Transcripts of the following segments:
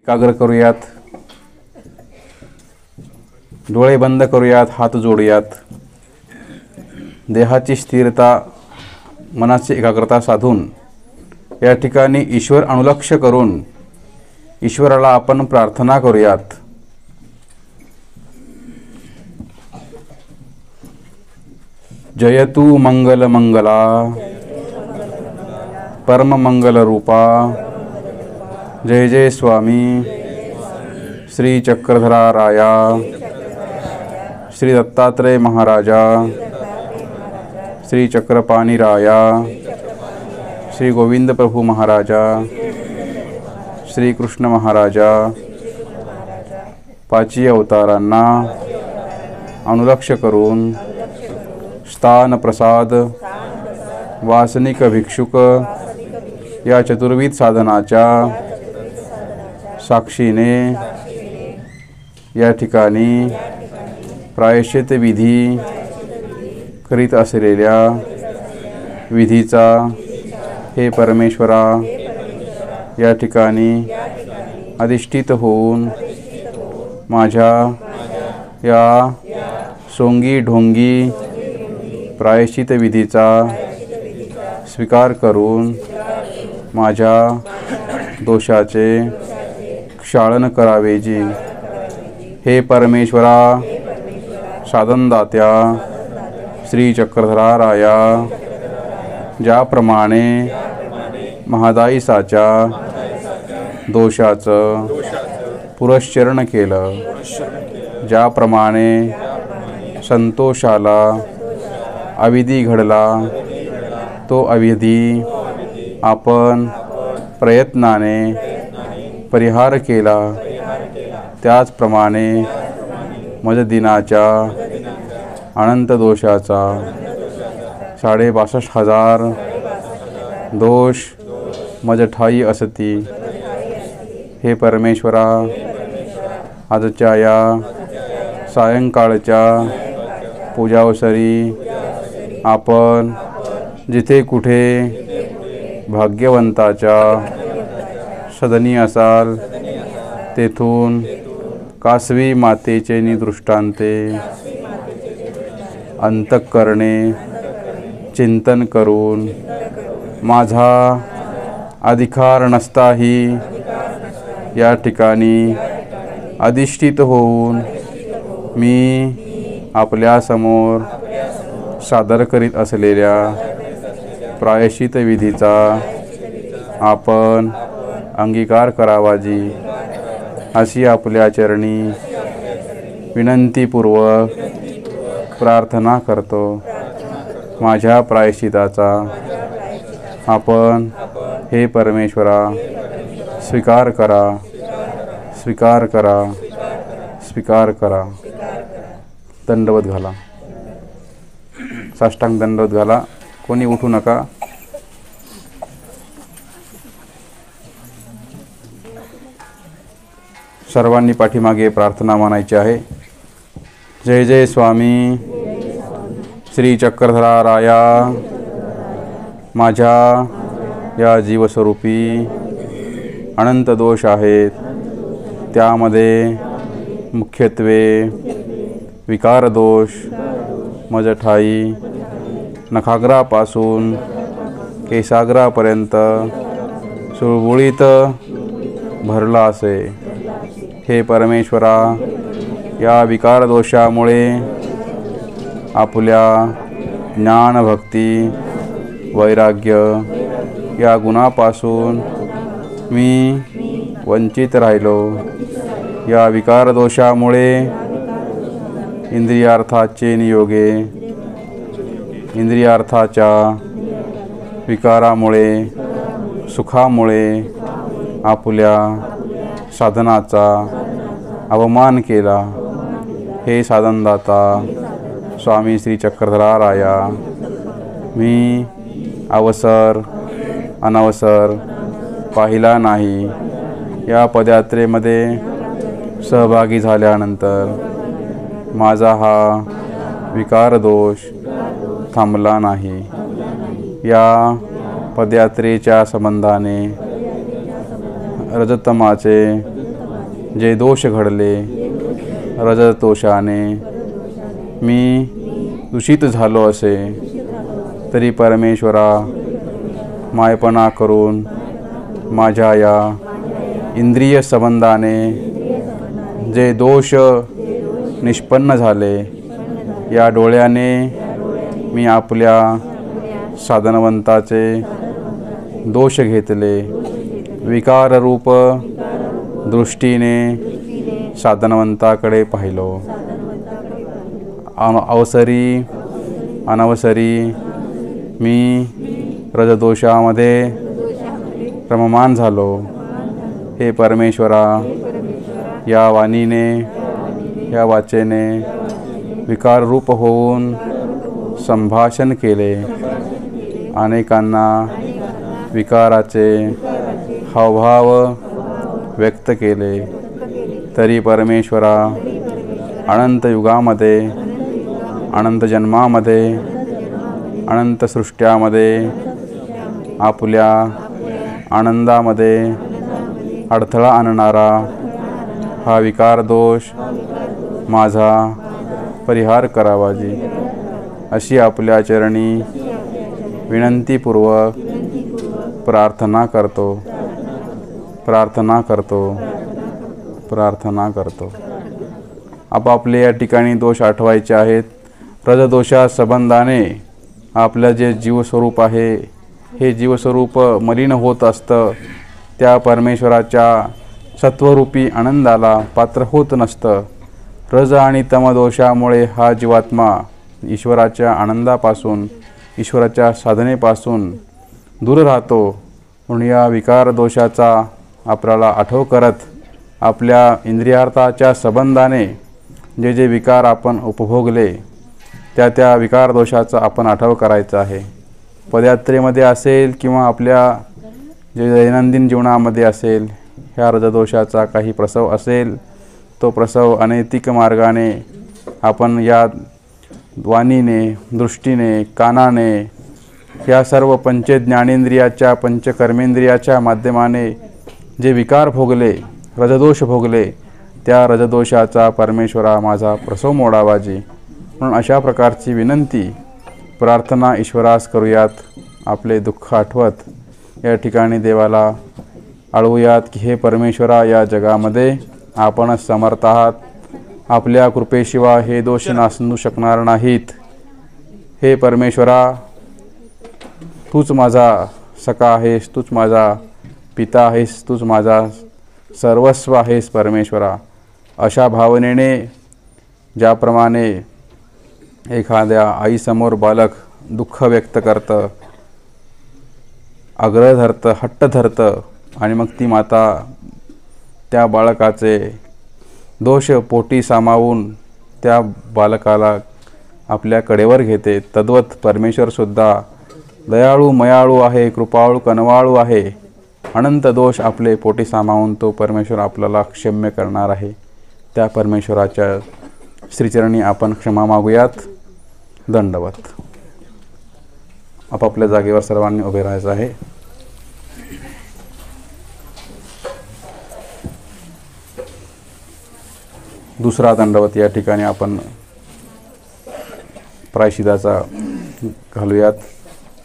एकाग्र करूयात, डोळे बंद करूयात, हात जोडूयात. देहाची स्थिरता, मनाची एकाग्रता साधून या ठिकाणी ईश्वर अनुलक्ष करून ईश्वराला आपण प्रार्थना करूयात. जयतु मंगल मंगला परम मंगल रूपा. जय जय स्वामी श्री चक्रधरा राया, श्री दत्तात्रेय महाराजा, श्री चक्रपाणी राया, श्री गोविंद प्रभु महाराजा, श्री कृष्ण महाराजा. पाची अवतारांना अनुलक्ष करून स्थान प्रसाद वासनिक भिक्षुक या चतुर्विध साधनाच्या साक्षीने या ठिकाणी प्रायश्चित विधी करीत असलेल्या विधीचा हे परमेश्वरा या ठिकाणी अधिष्ठित होऊन माझ्या या सोंगी ढोंगी प्रायश्चित विधीचा स्वीकार करून माझ्या दोषाचे क्षालन करावे जी. हे परमेश्वरा साधनदात्या श्री चक्रधरा राया, ज्याप्रमाणे महादायीसाच्या दोषाचं पुरश्चरण केलं, ज्याप्रमाणे संतोषाला अविधी घडला, तो अविधी आपण प्रयत्नाने परिहार केला, त्याचप्रमाणे मज दिनाच्या अनंत दोषाचा 62,500 दोष मज ठाई असती. हे परमेश्वरा, आजच्या या सायंकाळच्या पूजावसरी आपण जिथे कुठे भाग्यवंताच्या सदनी असाल, तेथून कासवी मातेचे निदृष्टांते अंतःकरणे चिंतन करून माझा अधिकार नसताही या ठिकाणी अधिष्ठित होऊन मी आपल्यासमोर सादर करीत असलेल्या प्रायश्चित विधीचा आपण अंगीकार करावा जी, अशी आपल्या चरणी विनंतीपूर्वक प्रार्थना करतो. माझ्या प्रायश्चिताचा आपण हे परमेश्वरा स्वीकार करा, स्वीकार करा, स्वीकार करा. दंडवत घाला, साष्टांग दंडवत घाला. कोणी उठू नका. सर्वांनी पाठीमागे प्रार्थना मानायची आहे. जय जय स्वामी श्री चक्रधरा राया, माझ्या या जीवस्वरूपी अनंत दोष आहेत, त्यामध्ये मुख्यत्वे विकार दोष मज ठाई नखाग्रापासून केसाग्रापर्यंत सुळबुळीत भरला असे. हे परमेश्वरा, या विकार दोषामुळे आपल्या ज्ञान भक्ती वैराग्य या गुणापासून मी वंचित राहिलो. या विकार दोषामुळे इंद्रियार्थाचे नियोगे, इंद्रियार्थाच्या विकारामुळे सुखामुळे आपल्या साधनाचा अवमान केला. हे साधनदाता स्वामी श्री चक्रधरा राया, मी अवसर अनवसर पाहिला नाही. या पदयात्रेमध्ये सहभागी झाल्यानंतर माझा हा विकार दोष थांबला नाही. या पदयात्रेच्या संबंधाने रजतमाचे जे दोष घडले रजदोषाने मी दूषित झालो असे तरी परमेश्वरा मायपणा करून माझ्या या इंद्रिय संबंधाने जे दोष निष्पन्न झाले या डोळ्याने मी आपल्या साधनवंताचे दोष घेतले विकाररूप दृष्टीने साधनवंताकडे पाहिलो अवसरी अनवसरी मी रजदोषामध्ये रममान झालो हे परमेश्वरा या वाणीने या वाचेने विकाररूप होऊन संभाषण केले अनेकांना विकाराचे हावभाव व्यक्त केले तरी परमेश्वरा अनंत युगामध्ये अनंत जन्मामध्ये अनंत सृष्ट्यामध्ये आपल्या आनंदामध्ये अडथळा आणणारा हा विकार दोष माझा परिहार करावाजी अशी आपल्या चरणी विनंतीपूर्वक प्रार्थना करतो प्रार्थना करतो प्रार्थना करतो आपापले या ठिकाणी दोष आठवायचे आहेत रजदोषा संबंधाने आपलं जे जीवस्वरूप आहे हे जीवस्वरूप मलिन होत असतं त्या परमेश्वराच्या सत्वरूपी आनंदाला पात्र होत नसतं रज आणि तमदोषामुळे हा जीवात्मा ईश्वराच्या आनंदापासून ईश्वराच्या साधनेपासून दूर राहतो म्हणून या विकार दोषाचा आपल्याला आठव करत आपल्या इंद्रियार्थाच्या संबंधाने जे जे विकार आपण उपभोगले त्या विकार दोषाचा आपण आठव करायचा आहे पदयात्रेमध्ये असेल किंवा आपल्या जे दैनंदिन जीवनामध्ये असेल ह्या रजदोषाचा काही प्रसव असेल तो प्रसव अनैतिक मार्गाने आपण या वाणीने दृष्टीने कानाने ह्या सर्व पंचज्ञानेंद्रियाच्या पंचकर्मेंद्रियाच्या माध्यमाने जे विकार भोगले रजदोष भोगले त्या रजदोषाचा परमेश्वरा माझा प्रसव मोडावाजी म्हणून अशा प्रकारची विनंती प्रार्थना ईश्वरास करूयात आपले दुःख आठवत या ठिकाणी देवाला आळवूयात की हे परमेश्वरा या जगामध्ये आपणच समर्थ आहात आपल्या कृपेशिवाय हे दोष नासू शकणार नाहीत हे परमेश्वरा तूच माझा सखा आहेस तूच माझा पिता आहेस तूच माझा सर्वस्व आहेस परमेश्वरा अशा भावनेने ज्याप्रमाणे एखाद्या आईसमोर बालक दुःख व्यक्त करतं आग्रह धरतं हट्ट धरतं आणि मग ती माता त्या बालकाचे दोष पोटी सामावून त्या बालकाला आपल्या कडेवर घेते तद्वत परमेश्वरसुद्धा दयाळू मयाळू आहे कृपाळू कनवाळू आहे अनंत दोष आपले पोटी सामावून तो परमेश्वर आपल्याला क्षम्य करणार आहे त्या परमेश्वराच्या श्रीचरणी आपण क्षमा मागूयात दंडवत आपापल्या जागेवर सर्वांनी उभे राहायचं आहे दुसरा दंडवत या ठिकाणी आपण प्रायश्चिताचा घालूयात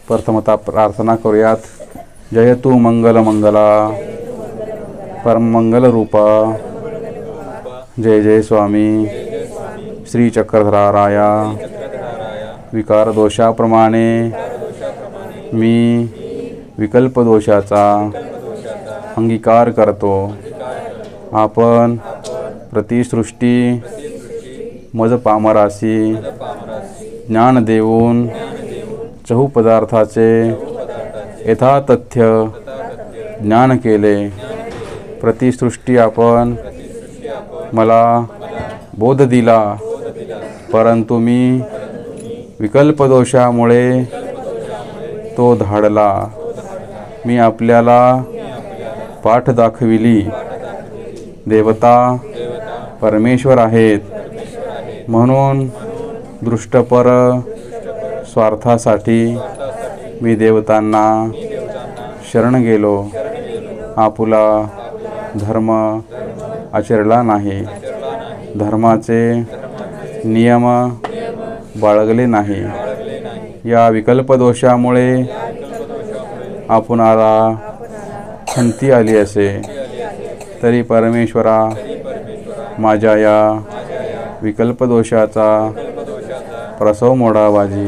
प्रथमतः प्रार्थना करूयात जयतु मंगल मंगला परम मंगल रूपा जय जय स्वामी श्री चक्रधराराया विकार दोषाप्रमाणे मी विकल्प दोषाचा अंगीकार करतो आपण प्रतिसृष्टी मज पामरासी ज्ञान देऊन चहुपदार्थाचे यथातथ्य ज्ञान केले प्रतिसृष्टी आपण मला बोध दिला परंतु मी विकल्पदोषामुळे तो धाडला मी आपल्याला पाठ दाखविली देवता परमेश्वर आहेत म्हणून दृष्टपर स्वार्थासाठी मी देवतांना शरण गेलो आपुला धर्म आचरला नाही, धर्माचे नियम बाळगले नाही, या विकल्प दोषामुळे आपणाला खंती आली असे, तरी परमेश्वरा माझ्या या विकल्प दोषाचा प्रसव मोडावाजी.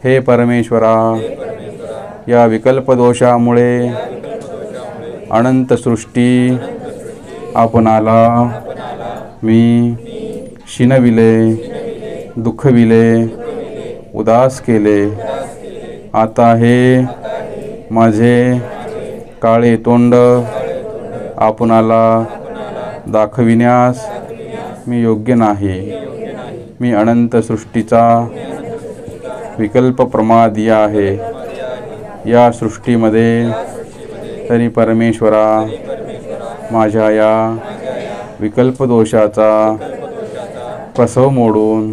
हे परमेश्वरा, या विकल्प दोषामुळे अनंत सृष्टी आपणाला मी शिनविले, दुखविले, उदास केले. आता हे माझे काळे तोंड आपणाला दाखविण्यास मी योग्य नाही. मी अनंत सृष्टीचा विकल्प प्रमादी आहे. या सृष्टीमध्ये तरी परमेश्वरा माझ्या या विकल्प दोषाचा प्रसव मोडून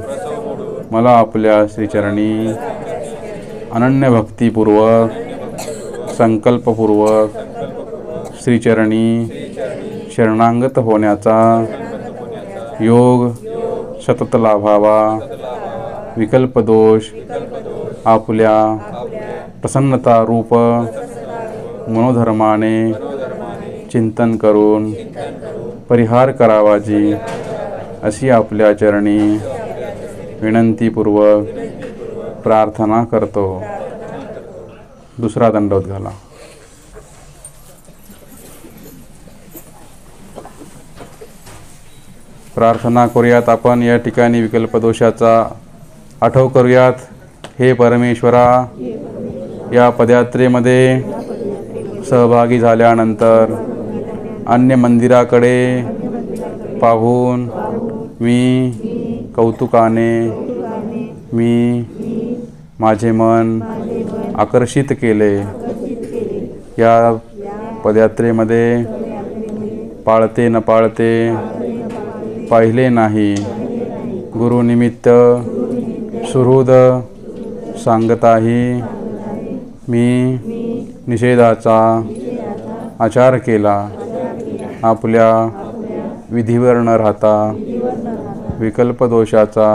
मला आपल्या श्रीचरणी अनन्य भक्तिपूर्वक, संकल्पपूर्वक श्रीचरणी शरणागत होण्याचा योग सतत लाभावा. विकल्प दोष आपल्या प्रसन्नता रूप मनोधर्माने चिंतन करून परिहार करावाजी, अशी आपल्या चरणी विनंतीपूर्वक प्रार्थना करतो. दुसरा दंडवत घाला. प्रार्थना करूयात. आपण या ठिकाणी विकल्प दोषाचा आठव करूयात. हे परमेश्वरा, या पदयात्रेमध्ये सहभागी झाल्यानंतर अन्य मंदिराकडे पाहून मी कौतुकाने माझे मन आकर्षित केले. या पदयात्रेमध्ये पाळते न पाळते पाहिले नाही. गुरुनिमित्त सुहृद सांगताही मी निषेधाचा आचार केला. आपल्या विधीवर न राहता विकल्प दोषाचा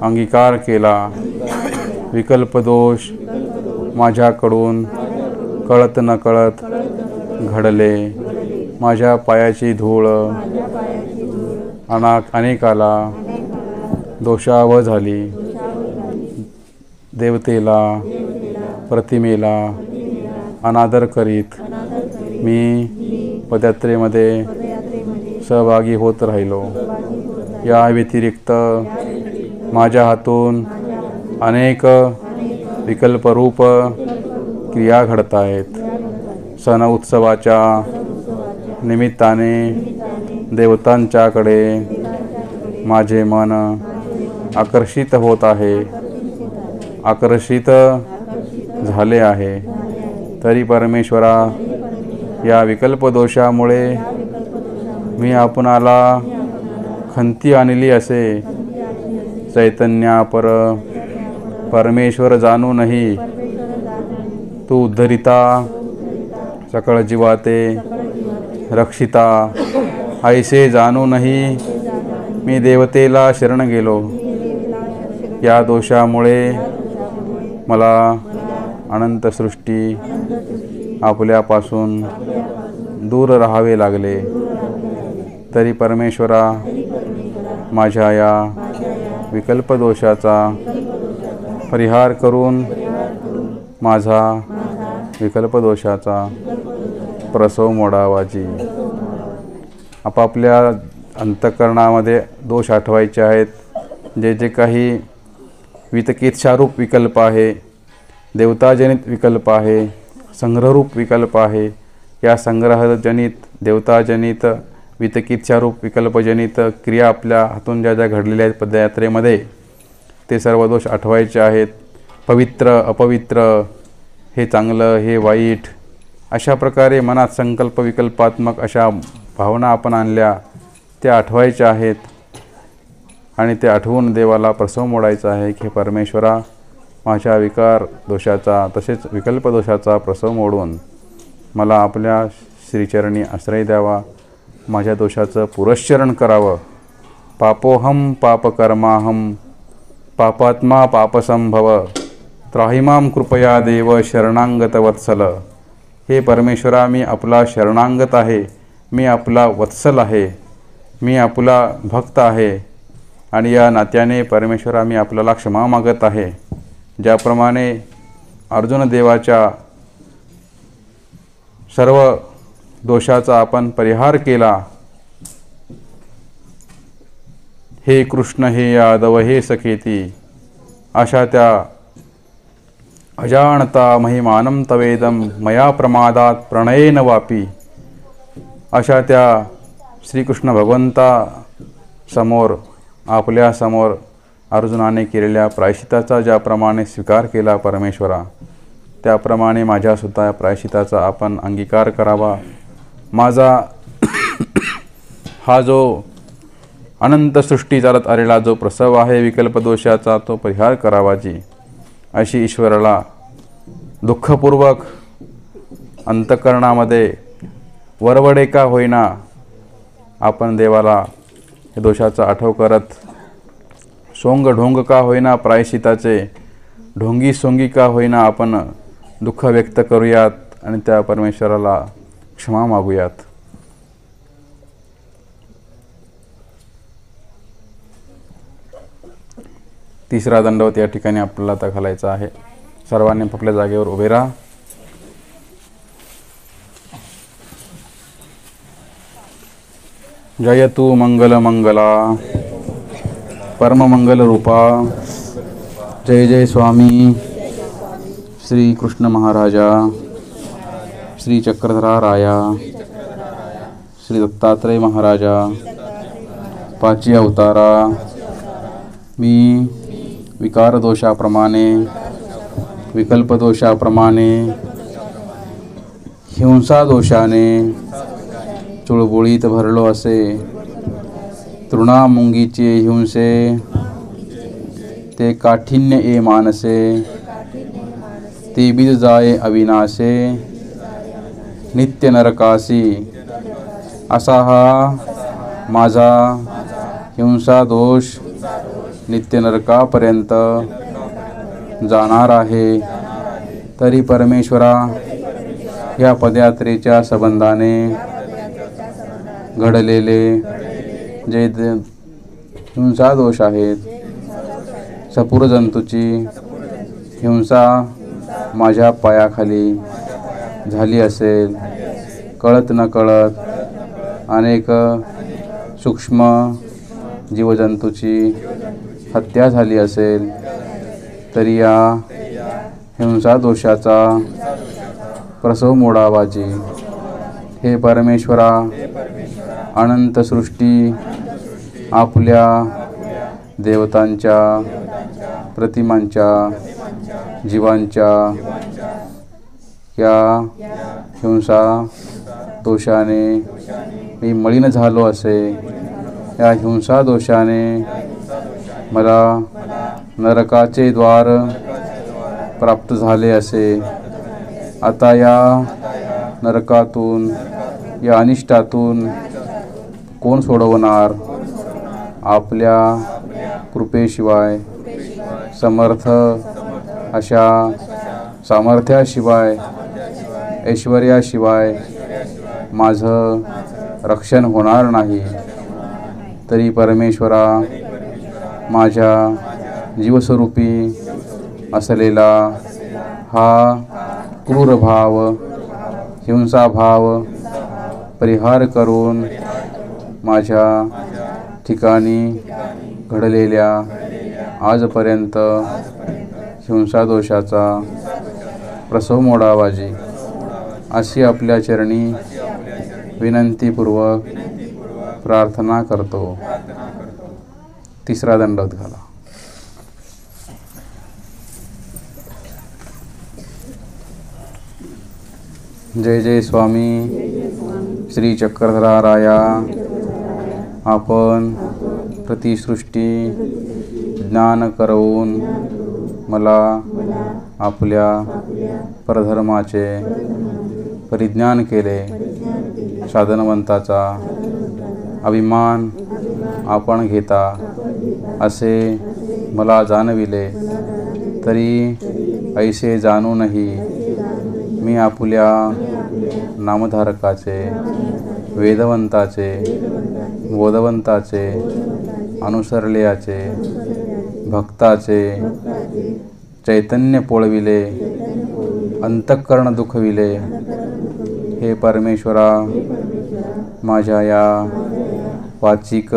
अंगीकार केला. विकल्प दोष माझ्याकडून कळत न कळत घडले. माझ्या पायाची धूळ अनेकाला दोषाव झाली. देवतेला, प्रतिमेला अनादर करीत मी पदयात्रेमध्ये सहभागी होत राहिलो. या व्यतिरिक्त माझ्या हातून अनेक विकल्परूप क्रिया घडत आहेत. सण उत्सवाच्या निमित्ताने देवतांच्याकडे माझे मन आकर्षित होत आहे, आकर्षित झाले आहे. तरी परमेश्वरा, या विकल्प दोषामुळे मी आपणाला खंती आणली असे, चैतन्यापर परमेश्वर जाणूनही तू उद्धरिता, सकळ जीवाते रक्षिता ऐसे जाणूनही मी देवतेला शरण गेलो. या दोषामुळे मला अनंत सृष्टी आपल्यापासून दूर राहावे लागले. तरी परमेश्वरा, माझ्या या विकल्प दोषाचा परिहार करून माझा विकल्प दोषाचा प्रसव मोडावाजी. आपापल्या अंतःकरणामध्ये दोष आठवायचे आहेत. जे जे काही वितकेच्छारूप विकल्प आहे, देवताजनित विकल्प आहे, संग्रहरूप विकल्प आहे, या संग्रहजनित, देवताजनित, वितकेच्छारूप विकल्पजनित क्रिया आपल्या हातून ज्या ज्या घडलेल्या आहेत पदयात्रेमध्ये, ते सर्व दोष आठवायचे आहेत. पवित्र, अपवित्र, हे चांगलं, हे वाईट, अशा प्रकारे मनात संकल्प विकल्पात्मक अशा भावना आपण आणल्या, त्या आठवायच्या आहेत. आणि ते आठवून देवाला प्रसव मोडायचा आहे की परमेश्वरा, माझ्या विकार दोषाचा तसेच विकल्प दोषाचा प्रसव मोडून मला आपल्या श्रीचरणी आश्रय द्यावा. माझ्या दोषाचं पुरश्चरण करावं. पापोहम पापकर्माहम पापात्मा पापसंभव त्राहिमाम कृपया देव शरणांगत वत्सल. हे परमेश्वरा, मी आपला शरणांगत आहे, मी आपला वत्सल आहे, मी आपला भक्त आहे आणि या नात्याने परमेश्वरा मी आपल्याला क्षमा मागत आहे. ज्याप्रमाणे अर्जुन देवाच्या सर्व दोषाचा आपण परिहार केला. हे कृष्ण हे यादव हे सखेती, अशा त्या अजानता महिमानं तवेदम मया प्रमादात प्रणयेन वापी, अशा त्या श्रीकृष्ण भगवंता समोर आपल्या समोर अर्जुनाने केलेल्या प्रायश्चिताचा ज्याप्रमाणे स्वीकार केला परमेश्वरा, त्याप्रमाणे माझ्यासुद्धा प्रायश्चिताचा आपण अंगीकार करावा. माझा हा जो अनंत सृष्टी चालत आलेला जो प्रसव आहे विकल्पदोषाचा, तो परिहार करावाची अशी ईश्वराला दुःखपूर्वक अंतःकरणामध्ये वरवडे का होईना आपण देवाला हे दोषाचा आठव करत, सोंग ढोंग का होईना प्रायश्चिताचे, ढोंगी सोंगी का होईना आपण दुःख व्यक्त करूयात आणि त्या परमेश्वराला क्षमा मागूयात. तिसरा दंडवत या ठिकाणी आपल्याला आता घालायचा आहे. सर्वांनी आपल्या जागेवर उभे राहा. जयतु मंगल मंगला परम मंगल रूपा. जय जय स्वामी श्री कृष्ण महाराजा, श्री चक्रधरा राया, श्री दत्तात्रय महाराजा, पाची अवतारा. मी विकार दोषाप्रमाणे, विकल्प दोषाप्रमाणे, हिंसा दोषाने चुळबुळीत भरलो असे, तृणामुंगीचे हिंसे ते काठिन्य ए मानसे, ते बीज जाये अविनाशे, नित्य नरकासी. असा हा माझा हिंसा दोष नित्य नरकापर्यंत जाणार आहे. तरी परमेश्वरा, या पदयात्रेच्या संबंधाने घडलेले जे हिंसा दोष आहेत, सपूर जंतूची हिंसा माझ्या पायाखाली झाली असेल, कळत न कळत अनेक सूक्ष्म जीवजंतूची हत्या झाली असेल, तरी या हिंसा दोषाचा प्रसव मोडावाजी. हे परमेश्वरा, अनंत सृष्टी आपल्या देवतांच्या, प्रतिमांच्या, जीवांच्या या हिंसा दोषाने मी मलिन झालो असे, या हिंसा दोषाने मला नरकाचे द्वार प्राप्त झाले असे. आता या नरकातून, या अनिष्टातून कोण सोडवणार? आपल्या कृपेशिवाय, समर्थ अशा सामर्थ्याशिवाय, ऐश्वर्याशिवाय माझं रक्षण होणार नाही. तरी परमेश्वरा, माझ्या जीवस्वरूपी असलेला हा क्रूर भाव, हिंसा भाव परिहार करून माझ्या ठिकाणी घडलेल्या आजपर्यंत हिंसा दोषाचा प्रसव मोडावाजी अशी आपल्या चरणी विनंतीपूर्वक प्रार्थना करतो. तिसरा दंडवत घाला. जय जय स्वामी श्री चक्रधरा राया. आपण प्रतिसृष्टी ज्ञान करवून मला आपल्या परधर्माचे परिज्ञान केले, साधनवंताचा अभिमान आपण घेता असे मला जाणविले, तरी ऐसे जाणूनही मी आपुल्या नामधारकाचे, वेदवंताचे, बोधवंताचे, अनुसरल्याचे, भक्ताचे चैतन्य पोळविले, अंतःकरण दुखविले। हे परमेश्वरा, माझ्या या वाचिक,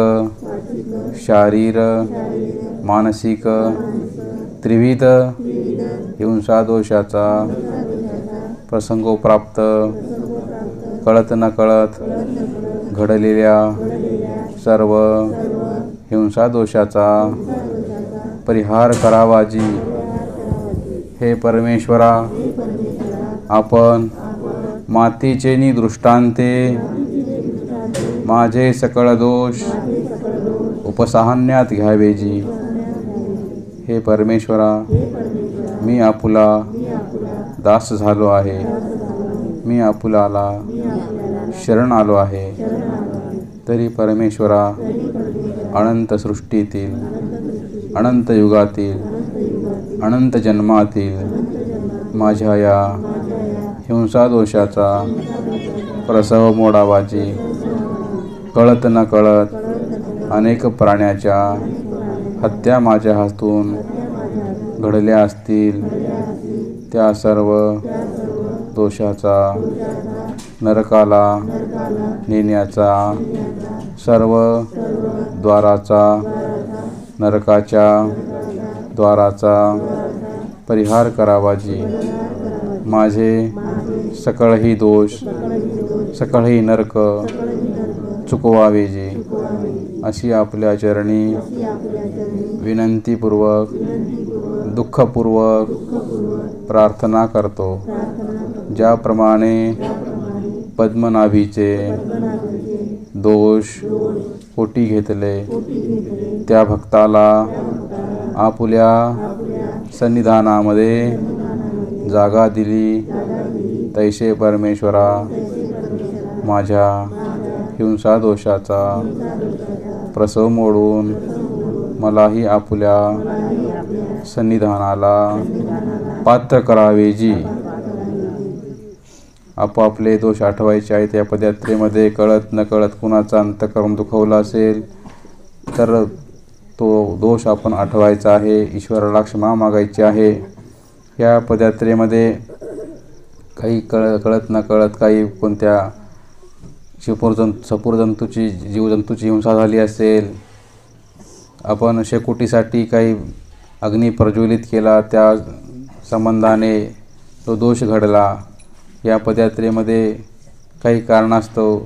शारीर, मानसिक त्रिविध हिंसादोषाचा प्रसंगोप्राप्त कळत नकळत घडलेल्या सर्व हिंसादोषाचा परिहार करावाजी। हे परमेश्वरा, आपण मातीचेनी दृष्टांते माझे सकळ दोष उपसाहण्यात घ्यावेजी। हे परमेश्वरा, मी आपुला दास झालो आहे, मी आपुलाला शरण आलो आहे, तरी परमेश्वरा अनंत सृष्टीतील, अनंत युगातील, अनंत जन्मातील माझ्या या हिंसादोषाचा प्रसव मोडावाजी। कळत न कळत अनेक प्राण्याच्या हत्या माझ्या हातून घडल्या असतील, त्या सर्व दोषाचा नरकाला नेण्याचा, सर्व द्वाराचा, नरकाच्या द्वाराचा परिहार करावाजी। माझे सकळही दोष, सकळही नरक चुकवावेजी, अशी आपल्या चरणी विनंतीपूर्वक, दुःखपूर्वक प्रार्थना करतो। ज्याप्रमाणे पद्मनाभीचे दोष पोटी घेतले, त्या भक्ताला आपुल्या सन्निधानामध्ये जागा दिली, तैसे परमेश्वरा माझ्या हिंसादोषाचा प्रसव मोडून मलाही आपुल्या सन्निधानाला पात्र करावेजी। आपापले दोष आठवायचे आहेत। या पदयात्रेमध्ये कळत न कळत कुणाचा अंतःकरण दुखवला असेल तर तो दोष आपण आठवायचा आहे, ईश्वराला क्षमा मागायची आहे। या पदयात्रेमध्ये काही कळत न कळत काही कोणत्या सपूरजंतूची, जीवजंतूची हिंसा झाली असेल, आपण शेकोटीसाठी काही अग्नी प्रज्वलित केला, त्या संबंधाने तो दोष घडला। या पदयात्रेमध्ये काही कारणास्तव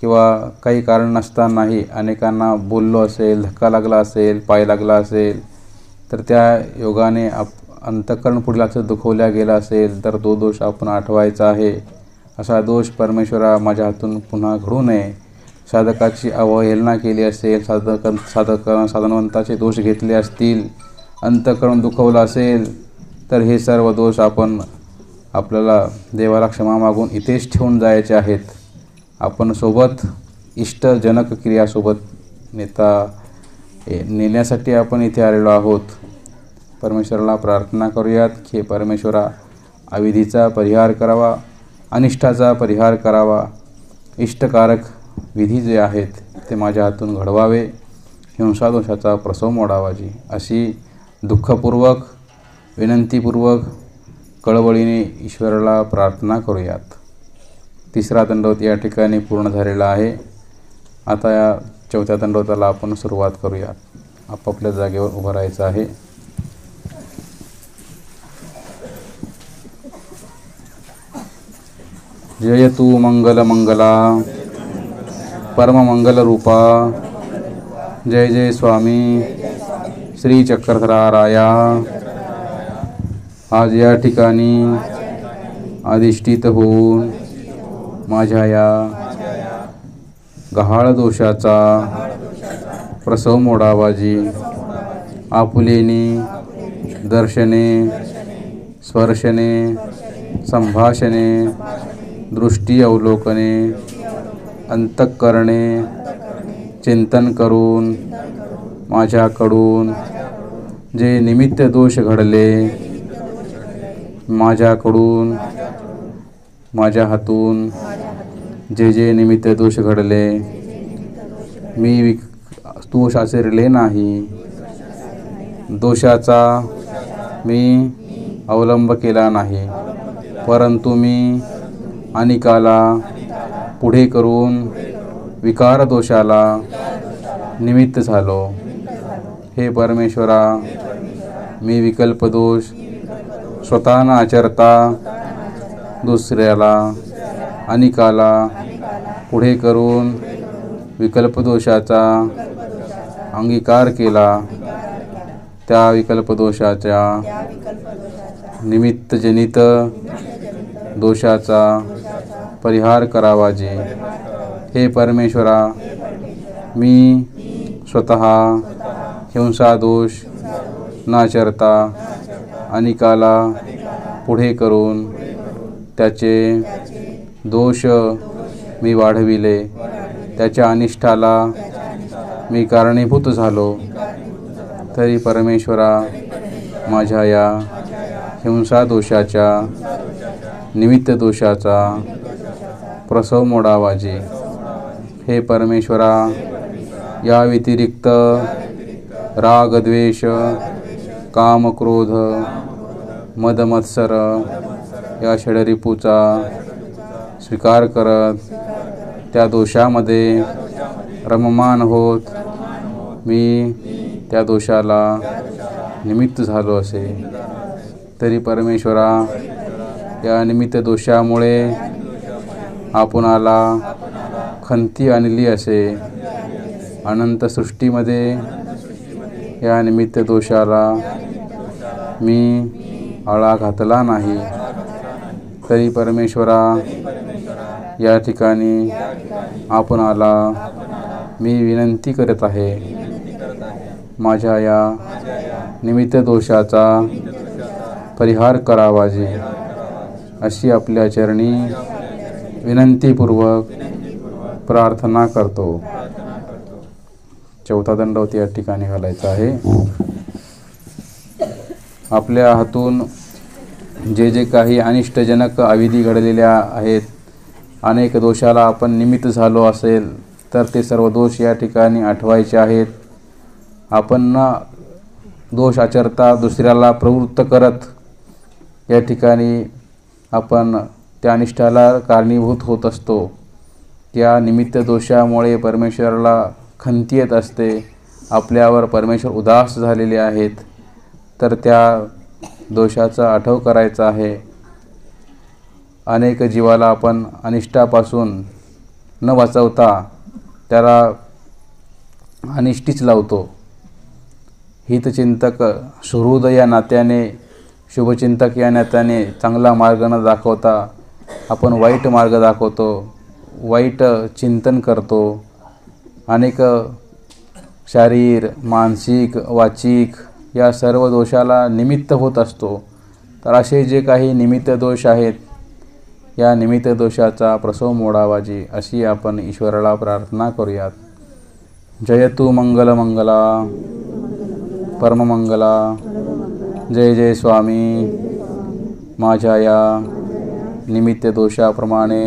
किंवा काही कारण नसतानाही अनेकांना बोललो असेल, धक्का लागला असेल, पाय लागला असेल, तर त्या योगाने अंतःकरण पुढील असं दुखवल्या गेला असेल तर तो दोष आपण आठवायचा आहे। असा दोष परमेश्वरा माझ्या हातून पुन्हा घडू नये। साधकाची अवहेलना केली असेल, साधनवंताचे दोष घेतले असतील, अंतःकरण दुखवलं असेल, तर हे सर्व दोष आपण आपल्याला देवाला क्षमा मागून इथेच ठेवून जायचे आहेत। आपण सोबत इष्टजनक क्रियासोबत नेण्यासाठी आपण इथे आलेलो आहोत। परमेश्वराला प्रार्थना करूयात की परमेश्वरा अविधीचा परिहार करावा, अनिष्टाचा परिहार करावा, इष्टकारक विधी जे आहेत ते माझ्या हातून घडवावे, हिंसादोषाचा प्रसव मोडावाजी, अशी दुःखपूर्वक, विनंतीपूर्वक, कळवळीने ईश्वराला प्रार्थना करूयात। तिसरा दंडवत या ठिकाणी पूर्ण झालेला आहे। आता या चौथ्या दंडवताला आपण सुरुवात करूया। आपापल्या जागेवर उभं राहायचं आहे। जय तू मंगल मंगला परम मंगल रूपा, जय जय स्वामी श्री चक्रधराराया। आज या ठिकाणी अधिष्ठित होऊन माझ्या या गहाळ दोषाचा प्रसव मोडावाजी। आपुलेनी दर्शने, स्पर्शने, संभाषणे, दृष्टी अवलोकने, अंतःकरणे चिंतन करून माझ्याकडून जे निमित्त दोष घडले, माझ्याकडून माझ्या हातून जे जे निमित्त दोष घडले, मी दोष आचरले नाही, दोषाचा मी अवलंब केला नाही, परंतु मी अनिकाला पुढे करून विकार दोषाला निमित्त झालो. हे परमेश्वरा, मी विकल्प दोष स्वतः न आचरता दुसऱ्याला अनिकाला पुढे करून विकल्प दोषाचा अंगीकार केला. त्या विकल्प दोषाच्या निमित्तजनित दोषाचा परिहार करावा जे. हे परमेश्वरा, मी स्वतः हिंसा दोष न आचरता अनिकाला पुढे करून त्याचे दोष मी वाढविले, त्याच्या अनिष्टाला मी कारणीभूत झालो. तरी परमेश्वरा, माझ्या या हिंसा दोषाच्या निमित्त दोषाचा प्रसव मोडावा जे. हे परमेश्वरा, या व्यतिरिक्त राग द्वेष काम क्रोध मद मत्सर या षडरिपूचा स्वीकार करत त्या दोषामध्ये रममान होत मी त्या दोषाला निमित्त झालो असे. तरी परमेश्वरा, या निमित्त दोषामुळे आपणाला खंती आणली असे. अनंत सृष्टीमध्ये या निमित्त दोषाला मी आळा घातला नाही. तरी परमेश्वरा, या ठिकाणी आपणाला मी विनंती करत आहे, माझ्या या निमित्त दोषाचा परिहार करावा जे. अशी आपल्या चरणी विनंतीपूर्वक प्रार्थना करतो. चौथा दंडवत या ठिकाणी घालायचा आहे. आपल्या हातून जे जे काही अनिष्टजनक अविधी घडलेल्या आहेत, अनेक दोषाला आपण निमित्त झालो असेल तर ते सर्व दोष या ठिकाणी आठवायचे आहेत. आपण न दोष आचरता दुसऱ्याला प्रवृत्त करत या ठिकाणी आपण त्या अनिष्टाला कारणीभूत होत असतो. त्या निमित्त दोषामुळे परमेश्वराला खंती येत असते. आपल्यावर परमेश्वर उदास झालेले आहेत. तर त्या दोषाचा आठव करायचा आहे. अनेक जीवाला आपण अनिष्टापासून न वाचवता त्याला अनिष्टीच लावतो. हितचिंतक सुहृद या नात्याने, शुभचिंतक या नात्याने चांगला मार्ग न दाखवता आपण वाईट मार्ग दाखवतो, वाईट चिंतन करतो. अनेक शारीर मानसिक वाचिक या सर्व दोषाला निमित्त होत असतो. तर असे जे काही निमित्त दोष आहेत, या निमित्त दोषाचा प्रसव मोडावा जी, अशी आपण ईश्वराला प्रार्थना करूयात. जयतु मंगल मंगला परममंगला. जय जय स्वामी. माझ्या या निमित्त दोषाप्रमाणे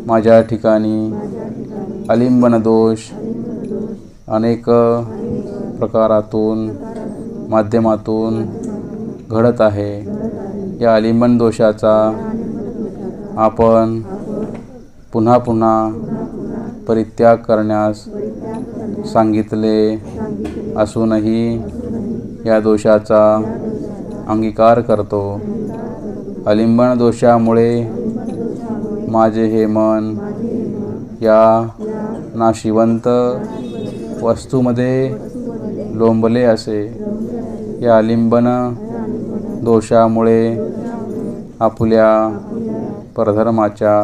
माझ्या ठिकाणी आलिंबन दोष अनेक प्रकारातून माध्यमातून घडत आहे. या आलिंबन दोषाचा आपण पुन्हा पुन्हा परित्याग करण्यास सांगितले असूनही या दोषाचा अंगीकार करतो. आलिंबन दोषामुळे माझे हे मन या नाशिवंत वस्तूमध्ये लोंबले असे. या आलिंबन दोषामुळे आपल्या परधर्माच्या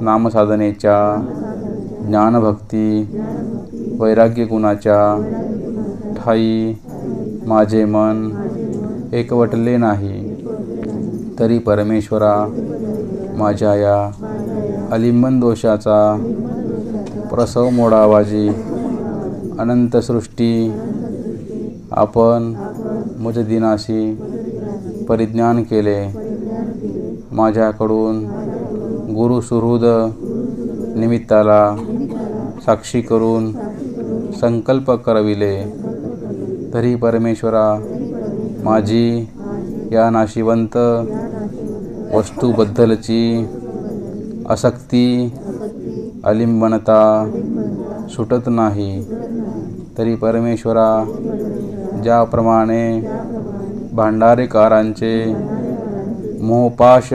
नामसाधनेच्या ज्ञानभक्ती वैराग्य गुणाच्या ठाई माझे मन एकवटले नाही. तरी परमेश्वरा, माझ्या या आलिंबन दोषाचा प्रसव मोडावाजी अनंत सृष्टी आपण मुझ दिनाशी परिज्ञान केले. माझ्याकडून गुरु सुहृद निमित्ताला साक्षी करून संकल्प करविले, तरी परमेश्वरा माझी या नाशिवंत वस्तूबद्दलची आसक्ती अलिंबनता सुटत नाही. तरी परमेश्वरा ज्याप्रमाणे भांडारेकारांचे मोहपाश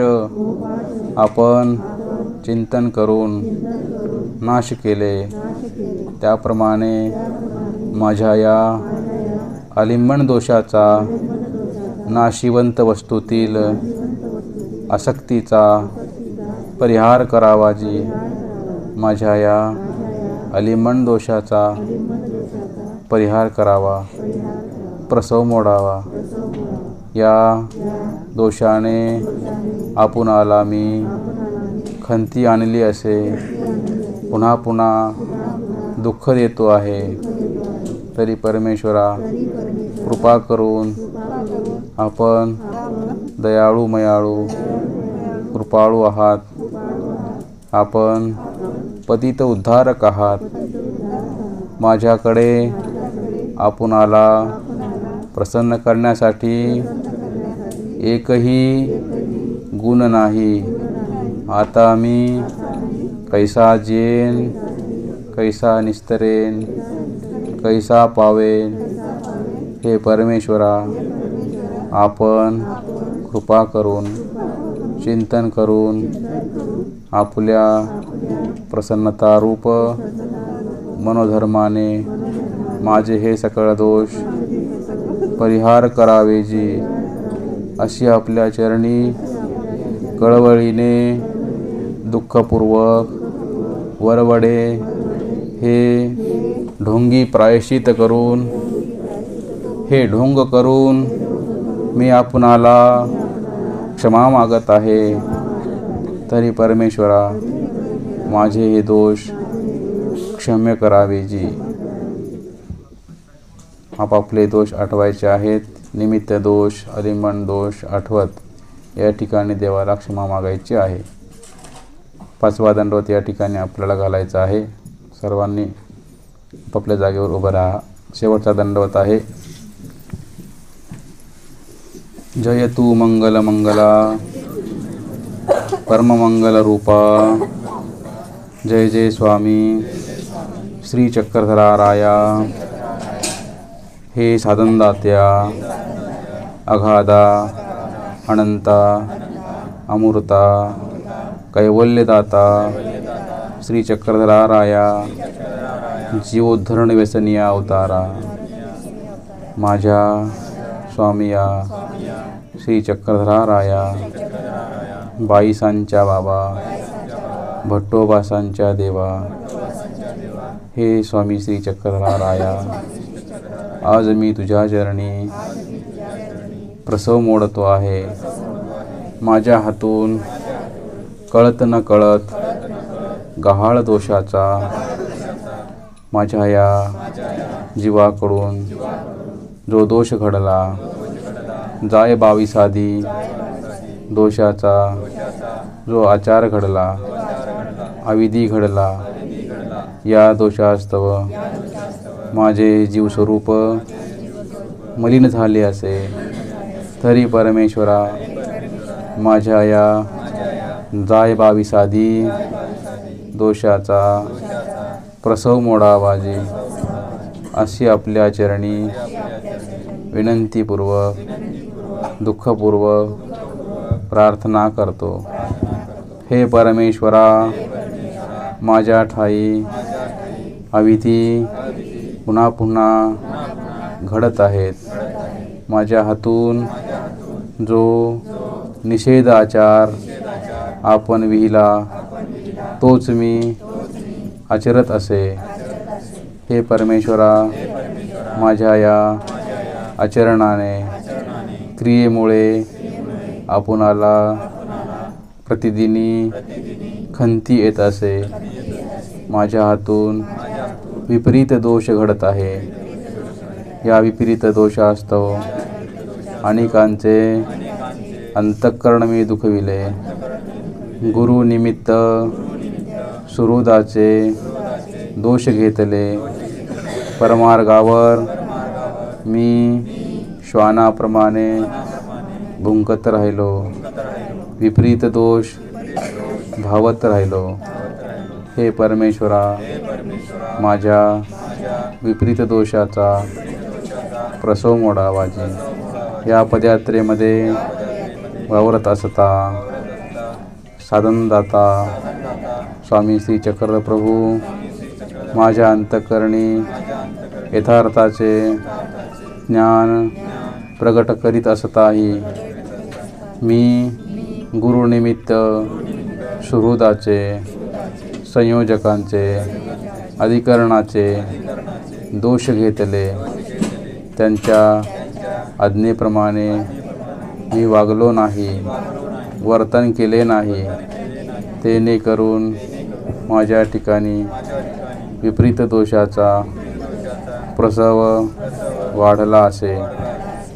आपण चिंतन करून नाश केले, त्याप्रमाणे माझ्या या आलिंबन दोषाचा नाशिवंत वस्तूतील आसक्तीचा परिहार करावाजी. माझ्या या आलिंबन दोषाचा परिहार करावा, प्रसव मोडावा. या दोषाने आपणाला मी खंती आणली असे पुन्हा पुन्हा दुःख देतो आहे. तरी परमेश्वरा कृपा करून आपण दयाळू मयाळू कृपाळू आहात. आपण पतित उद्धारक आहात. माझ्याकडे आपणाला प्रसन्न करण्यासाठी एकही गुण नाही. आता मी कैसा जेन, कैसा निस्तरेन, कैसा पावेन. हे परमेश्वरा आपण कृपा करून चिंतन करून आपल्या प्रसन्नतारूप मनोधर्माने माझे हे सकळ दोष परिहार करावेजी. अशी आपल्या चरणी कळवळीने दुःखपूर्वक वरवडे हे ढोंगी प्रायश्चित करून हे ढोंग करून मी आपणाला क्षमा मागत आहे. तरी परमेश्वरा माझे हे दोष क्षम्य करावेजी. आपापले दोष आठवायचे आहेत. निमित्त दोष अलिंबन दोष आठवत या ठिकाणी देवाला क्षमा मागायची आहे. 5वा दंडवत या ठिकाणी आपल्याला घालायचा आहे. सर्वांनी आपापल्या जागेवर उभं राहा. शेवटचा दंडवत आहे. जय तू मंगल मंगला परममंगल रूपा. जय जय स्वामी श्री चक्रधरा राया. हे साधनदात्या अगाधा अनंता अमूर्ता कैवल्यदाता श्री चक्रधरा राया जीवोद्धरण व्यसनिया अवतारा. माझ्या स्वामिया श्री चक्रधरा राया बाईसांच्या बाबा भट्टोबासांच्या देवा. हे स्वामी श्री चक्रधरा राया, आज मी तुझ्या चरणी प्रसव मोडतो आहे. माझ्या हातून कळत न कळत गहाळ दोषाचा माझ्या या जीवाकडून जो दोष घडला, जाय 22 आधी दोषाचा जो आचार घडला, अविधी घडला, या दोषास्तव माझे जीवस्वरूप मलिन झाले असे, तरी परमेश्वरा माझ्या या जाय 22 आधी दोषाचा प्रसव मोडावाजी. अशी आपल्या चरणी विनंतीपूर्वक दुःखपूर्वक प्रार्थना करतो. हे परमेश्वरा, माझ्या ठाई अविधी पुन्हा पुन्हा घडत आहेत. माझ्या हातून जो निषेध आचार आपण विहिला तोच मी आचरत असे. हे परमेश्वरा, माझ्या या आचरणाने क्रियेमुळे आपणाला प्रतिदिनी खंती येत असे. माझ्या हातून विपरीत दोष घडत आहे. या विपरीत दोषास्तव अनेकांचे अंतःकरण मी दुखविले. गुरु निमित्त सुहृदाचे दोष घेतले. परमार्गावर मी श्वानाप्रमाणे भुंकत राहिलो. विपरीत दोष धावत राहिलो. हे परमेश्वरा, माझ्या विपरीत दोषाचा प्रसव मोडा वाजी. या पदयात्रेमध्ये वावरत असता साधनदाता स्वामी श्री चक्रधर प्रभू माझ्या अंतःकरणी यथार्थाचे ज्ञान प्रगट करीत असताही मी गुरुनिमित्त सुहृदाचे संयोजकांचे अधिकरणाचे दोष घेतले. त्यांच्या आज्ञेप्रमाणे मी वागलो नाही, वर्तन केले नाही. तेने करून माझ्या ठिकाणी विपरीत दोषाचा प्रसव वाढला असे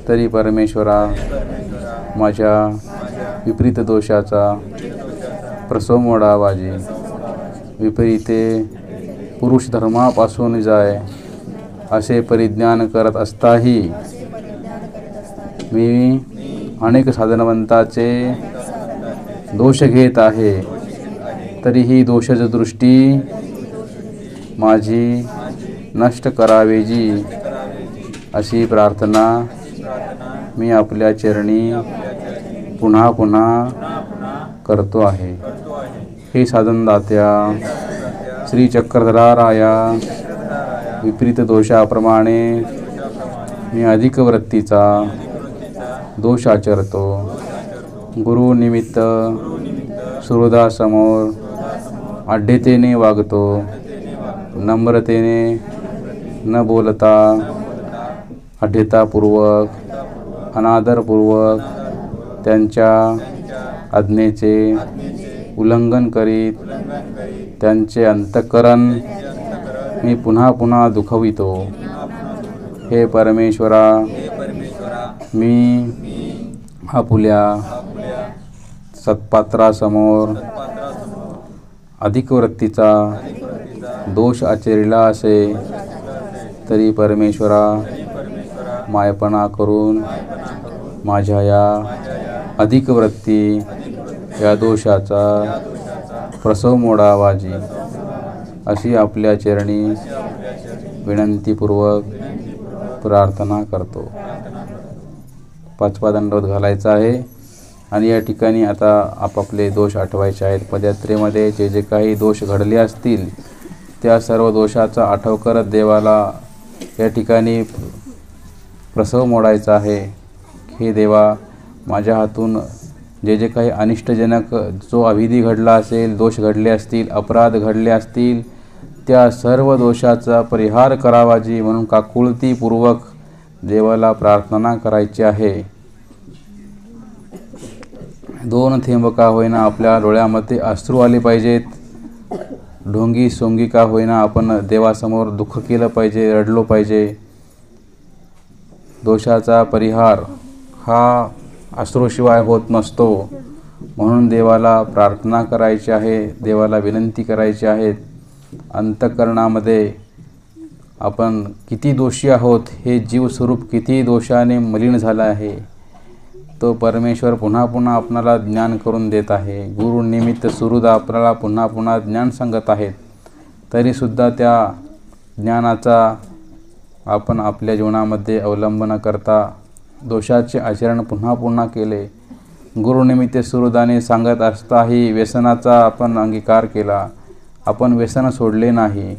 तरी परमेश्वरा, माझ्या विपरीत दोषाचा प्रसव मोडा वाजी. विपरीते पुरुष धर्मापासून जाय असे परिज्ञान करत असताही मी अनेक साधनवंताचे दोष घेत आहे. तरीही दोषज दृष्टी माझी नष्ट करावेजी अशी प्रार्थना मी आपल्या चरणी पुन्हा पुन्हा करतो आहे. हे साधनदात्या श्री चक्रधराराया, विपरीत दोषाप्रमाणे मी अधिक वृत्तीचा दोष आचरतो. गुरु निमित्त सुहृदासमोर आढ्यतेने वागतो. नम्रतेने न बोलता आढ्यतापूर्वक अनादरपूर्वक त्यांच्या आज्ञेचे उल्लंघन करीत त्यांचे अंतःकरण मी पुन्हा पुन्हा दुखवितो. हे परमेश्वरा, मी आपुल्या सत्पात्रासमोर अधिक वृत्तीचा दोष आचरिला असे तरी परमेश्वरा, मायपणा करून माझ्या या अधिक वृत्ती या दोषाचा प्रसव मोडा वाजी अशी आपल्या चरणी विनंतीपूर्वक प्रार्थना करतो. 5वा दंडवत घालायचा आहे आणि या ठिकाणी आता आपापले दोष आठवायचे आहेत. पदयात्रेमध्ये जे जे काही दोष घडले असतील त्या सर्व दोषाचा आठव करत देवाला या ठिकाणी प्रसव मोडायचा आहे. हे देवा, माझ्या हातून जे जे काही अनिष्टजनक जो अविधी घडला असेल, दोष घडले असतील, अपराध घडले असतील, त्या सर्व दोषाचा परिहार करावाजी म्हणून काकुळतीपूर्वक देवाला प्रार्थना करायची आहे. 2 थेंब का होईना आपल्या डोळ्यामध्ये अश्रू आले पाहिजेत. ढोंगी सोंगी का होईना आपण देवासमोर दुःख केलं पाहिजे, रडलो पाहिजे. दोषाचा परिहार हा अश्रूशिवाय होत नसतो. म्हणून देवाला प्रार्थना करायची आहे, देवाला विनंती करायची आहे. अंतःकरणामध्ये आपण किती दोषी आहोत, हे जीवस्वरूप किती दोषाने मलिन झाला आहे, तो परमेश्वर पुन्हा पुन्हा आपणाला ज्ञान करून देत आहे. गुरु निमित्त सुहृद आपल्याला पुन्हा पुन्हा ज्ञान सांगत आहेत. तरीसुद्धा त्या ज्ञानाचा आपण आपल्या जीवनामध्ये अवलंब न करता दोषाचे आचरण पुन्हा पुन्हा केले. गुरुनिमित्त सुहृदाने सांगत असताही व्यसनाचा आपण अंगीकार केला. आपण व्यसन सोडले नाही,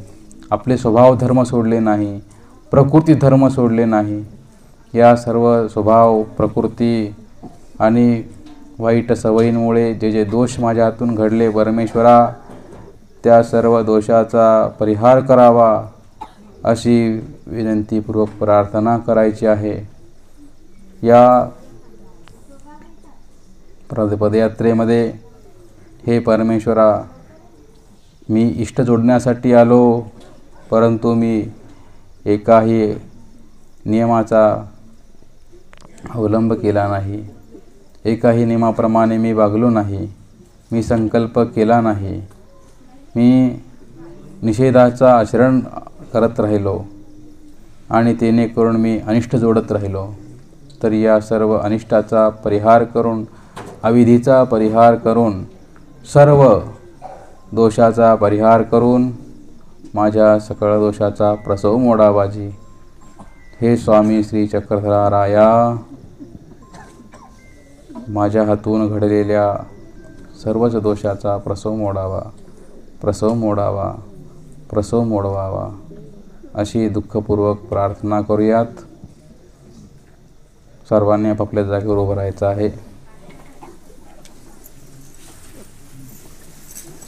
आपले स्वभाव धर्म सोडले नाही, प्रकृती धर्म सोडले नाही. या सर्व स्वभाव, प्रकृती आणि वाईट सवयींमुळे जे जे दोष माझ्या हातून घडले, परमेश्वरा, त्या सर्व दोषाचा परिहार करावा अशी विनंतीपूर्वक प्रार्थना करायची आहे. या पदयात्रेमध्ये हे परमेश्वरा, मी इष्ट जोडण्यासाठी आलो, परंतु मी एकाही नियमाचा अवलंब केला नाही, एकाही नियमाप्रमाणे मी वागलो नाही, मी संकल्प केला नाही, मी निषेधाचा आचरण करत राहिलो आणि तेने करून मी अनिष्ट जोडत राहिलो. तर या सर्व अनिष्टाचा परिहार करून, अविधीचा परिहार करून, सर्व दोषाचा परिहार करून माझ्या सकळ दोषाचा प्रसव मोडावाजी. हे स्वामी श्री चक्रधराराया, माझ्या हातून घडलेल्या सर्वच दोषाचा प्रसव मोडावा, प्रसव मोडावा, प्रसव मोडवावा, अशी दुःखपूर्वक प्रार्थना करूयात. सर्वांनी आपापल्या जागेवर उभं राहायचं आहे.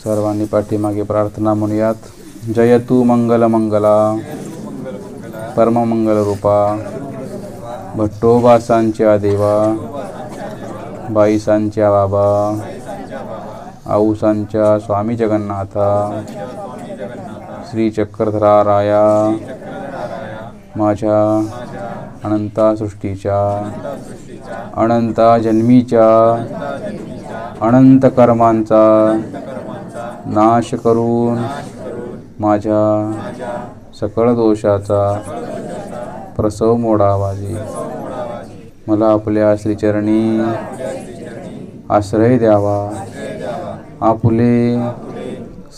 सर्वांनी पाठीमागे प्रार्थना म्हणूयात. जयतु मंगलमंगला परममंगलरूपा भट्टोबासांच्या देवा, बाईसांच्या बाबा, आऊसांच्या स्वामी जगन्नाथा, श्री चक्रधराराया, माझ्या अनंता सृष्टीच्या, अनंता जन्मीच्या, अनंत कर्मांचा नाश करून माझ्या सकळ दोषाचा प्रसव मोडावाजी. मला आपल्या श्रीचरणी आश्रय द्यावा, आपुले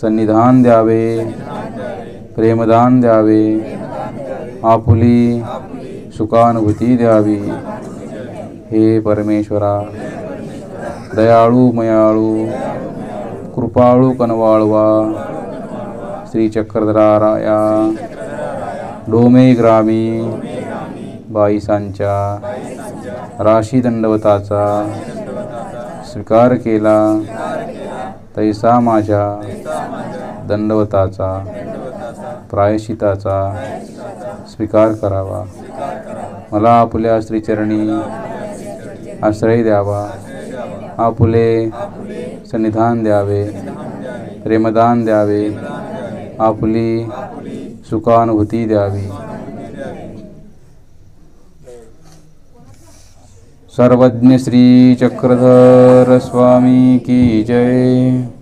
सन्निधान द्यावे, प्रेमदान द्यावे, आपुली सुखानुभूती द्यावी. हे परमेश्वरा, दयाळू मयाळू कृपाळू कनवाळवा, श्री चक्रधराराया, डोमे ग्रामी बाईसांच्या राशी दंडवताचा स्वीकार केला, तैसा माझ्या दंडवताचा प्रायश्चिताचा स्वीकार करावा. मला आपल्या श्रीचरणी आश्रय द्यावा, आपुले सन्निधान द्यावे, प्रेमदान द्यावे, आपुली सुखानुभूती द्यावी. सर्वज्ञ श्री चक्रधर स्वामी की जय.